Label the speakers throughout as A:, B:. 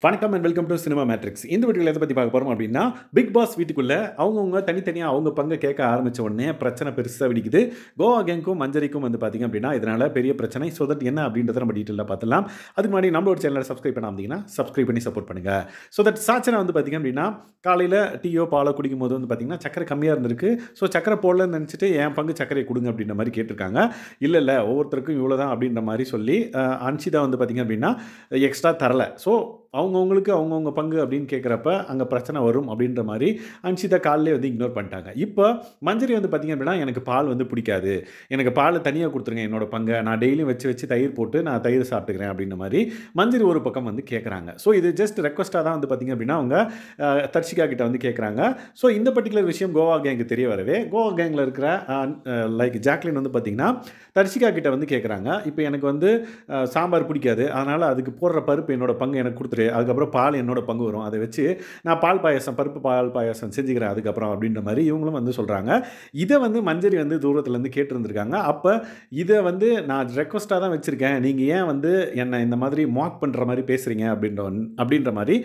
A: வணக்கம் and welcome to cinema matrix. இந்த வீடியோவில் எதை பற்றி பார்க்க போகிறோம் அப்படின்னா, பிக் பாஸ் வீட்டுக்குள்ளே அவங்கவுங்க தனித்தனியாக அவங்க பங்கு கேட்க ஆரம்பித்த உடனே பிரச்சனை பெருசாக வெடிக்குது. கோவா கேங்க்கும் மஞ்சரிக்கும் வந்து பார்த்திங்க அப்படின்னா இதனால் பெரிய பிரச்சனை. ஸோ தட் என்ன அப்படின்றத நம்ம டீட்டெயிலாக பார்த்துலாம். அதுக்கு முன்னாடி நம்மளோட சேனலை சப்ஸ்கிரைப் பண்ணாமல் சப்ஸ்கிரைப் பண்ணி சப்போர்ட் பண்ணுங்கள். ஸோ தட் சாச்சனை வந்து பார்த்திங்க அப்படின்னா காலையில் டீயோ பாலோ குடிக்கும் போது வந்து பார்த்திங்கன்னா சக்கரை கம்மியாக இருந்திருக்கு. ஸோ சக்கரை போடலன்னு நினச்சிட்டு என் பங்கு சக்கரையை கொடுங்க அப்படின்ற மாதிரி கேட்டிருக்காங்க. இல்லை ஒவ்வொருத்தருக்கும் இவ்வளோ தான் அப்படின்ற மாதிரி சொல்லி அன்ஷிதா வந்து பார்த்திங்க அப்படின்னா எக்ஸ்ட்ரா தரலை. ஸோ அவங்கவுங்களுக்கு அவங்கவுங்க பங்கு அப்படின்னு கேட்குறப்ப அங்கே பிரச்சனை வரும் அப்படின்ற மாதிரி அன்ஷிதா காலையிலே வந்து இக்னோர் பண்ணிட்டாங்க. இப்போ மஞ்சரி வந்து பார்த்திங்க அப்படின்னா எனக்கு பால் வந்து பிடிக்காது, எனக்கு பால் தனியாக கொடுத்துருங்க என்னோட பங்கை, நான் டெய்லியும் வச்சு தயிர் போட்டு நான் தயிர் சாப்பிட்டுக்கிறேன் அப்படின்ற மாதிரி மஞ்சரி ஒரு பக்கம் வந்து கேட்குறாங்க. ஸோ இது ஜஸ்ட் ரெக்வஸ்ட்டாக தான் வந்து பார்த்திங்க அப்படின்னா அவங்க தர்ஷிகா கிட்ட வந்து கேட்குறாங்க. ஸோ இந்த பர்டிகுலர் விஷயம் கோவா கேங்கு தெரிய வரவே கோவா கேங்கில் இருக்கிற லைக் ஜாக்லின் வந்து பார்த்திங்கன்னா தர்ஷிகா கிட்ட வந்து கேட்குறாங்க. இப்போ எனக்கு வந்து சாம்பார் பிடிக்காது, அதனால் அதுக்கு போடுற பருப்பு என்னோட பங்கு எனக்கு கொடுத்துரு, அதுக்கப்புறம் பால் என்னோட பங்கு வரும், அதை வச்சு நான் பால் பாயசம் பருப்பு பால் பாயசம் செஞ்சுக்கிறேன் அதுக்கப்புறம் அப்படின்ற மாதிரி இவங்களும் வந்து சொல்கிறாங்க. இதை வந்து மஞ்சரி வந்து தூரத்துலேருந்து கேட்டுருந்துருக்காங்க. அப்போ இதை வந்து நான் ரெக்வஸ்ட்டாக தான் வச்சுருக்கேன், நீங்கள் ஏன் வந்து என்னை இந்த மாதிரி மாக் பண்ணுற மாதிரி பேசுகிறீங்க அப்படின்ற மாதிரி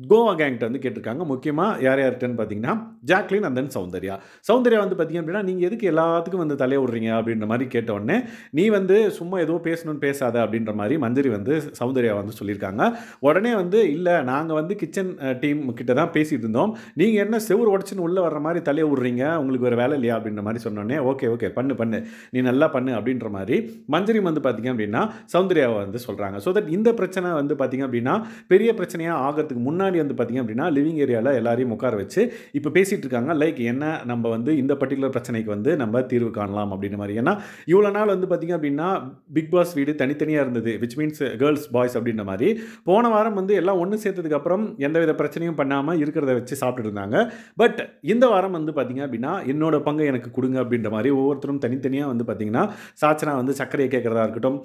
A: கோவா கேங்கிட்ட வந்து கேட்டிருக்காங்க. முக்கியமாக யார் யார்கிட்டன்னு பார்த்தீங்கன்னா ஜாக்லின் அண்ட் தென் சௌந்தர்யா வந்து பார்த்தீங்க அப்படின்னா நீங்கள் எதுக்கு எல்லாத்துக்கும் வந்து தலையை விடுறீங்க அப்படின்ற மாதிரி கேட்டவுடனே நீ வந்து சும்மா ஏதோ பேசணும்னு பேசாத அப்படின்ற மாதிரி மஞ்சரி வந்து சௌந்தர்யா வந்து சொல்லியிருக்காங்க. உடனே வந்து இல்லை நாங்கள் வந்து கிச்சன் டீம் கிட்ட தான் பேசிகிட்டு இருந்தோம், நீங்கள் என்ன செவுறு உடச்சின்னு உள்ளே வர்ற மாதிரி தலையை விடுறீங்க, உங்களுக்கு வேறு வேலை இல்லையா அப்படின்ற மாதிரி சொன்னோடனே ஓகே பண்ணு நீ நல்லா பண்ணு அப்படின்ற மாதிரி மஞ்சரி வந்து பார்த்தீங்க அப்படின்னா சௌந்தர்யாவை வந்து சொல்கிறாங்க. ஸோ தட் இந்த பிரச்சனை வந்து பார்த்தீங்க அப்படின்னா பெரிய பிரச்சனையாக ஆகிறதுக்கு முன்னாடி வந்து பார்த்தீங்க அப்படின்னா லிவிங் ஏரியாவில் எல்லாரையும் உட்கார வச்சு இப்போ பேசிகிட்டு இருக்காங்க. லைக் என்ன நம்ம வந்து இந்த பர்டிகுலர் பிரச்சனைக்கு வந்து நம்ம தீர்வு காணலாம் அப்படின்ற மாதிரி. ஏன்னா இவ்வளோ நாள் வந்து பார்த்தீங்க அப்படின்னா பிக் பாஸ் வீடு தனித்தனியாக இருந்தது, விச் மீன்ஸ் கேர்ள்ஸ் பாய்ஸ் அப்படின்ற மாதிரி. போன வாரம் வந்து எல்லாம் ஒன்று சேர்த்ததுக்கப்புறம் எந்தவித பிரச்சனையும் பண்ணாமல் இருக்கிறத வச்சு சாப்பிட்டு இருந்தாங்க. பட் இந்த வாரம் வந்து பார்த்தீங்க அப்படின்னா என்னோட பங்கை எனக்கு கொடுங்க அப்படின்ற மாதிரி ஒவ்வொருத்தரும் தனித்தனியாக வந்து பார்த்தீங்கன்னா சாச்சனா வந்து சர்க்கரையை கேட்குறதா இருக்கட்டும்,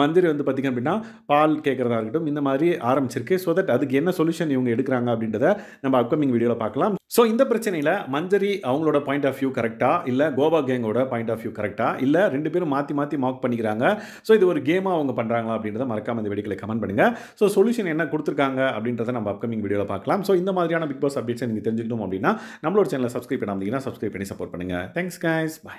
A: மந்திரி வந்து பார்த்தீங்க அப்படின்னா பால் கேட்குறதா இருக்கட்டும், இந்த மாதிரி ஆரம்பிச்சிருக்கு. ஸோ தட் அதுக்கு என்ன சொல்யூஷன் இவங்க எடுக்கிறாங்க அப்படின்றத நம்ம அப்கமிங் வீடியோவில் பார்க்கலாம். ஸோ இந்த பிரச்சனையில் மஞ்சரி அவங்களோட பாயிண்ட் ஆஃப் வியூ கரெக்டாக, இல்லை கோவா கேங்கோட பாயிண்ட் ஆஃப் வியூ கரெக்டாக, இல்லை ரெண்டு பேரும் மாற்றி மார்க் பண்ணிக்கிறாங்க, ஸோ இது ஒரு கேமாக அவங்க பண்ணுறாங்களா அப்படின்றத மறக்காம இந்த வீடியோவில் கமெண்ட் பண்ணுங்கள். ஸோ சொல்யூஷன் என்ன கொடுத்துருக்காங்க அப்படின்றத நம்ம அப்கமிங் வீடியோவில் பார்க்கலாம். ஸோ இந்த மாதிரியான பிக் பாஸ் அப்டேட்ஸை நீங்கள் தெரிஞ்சுக்கணும் அப்படின்னா நம்மளோட சேனலை சப்ஸ்கிரைப் பண்ணாமல் சப்ஸ்கிரைப் பண்ணி சப்போர்ட் பண்ணுங்கள். Thanks guys, by.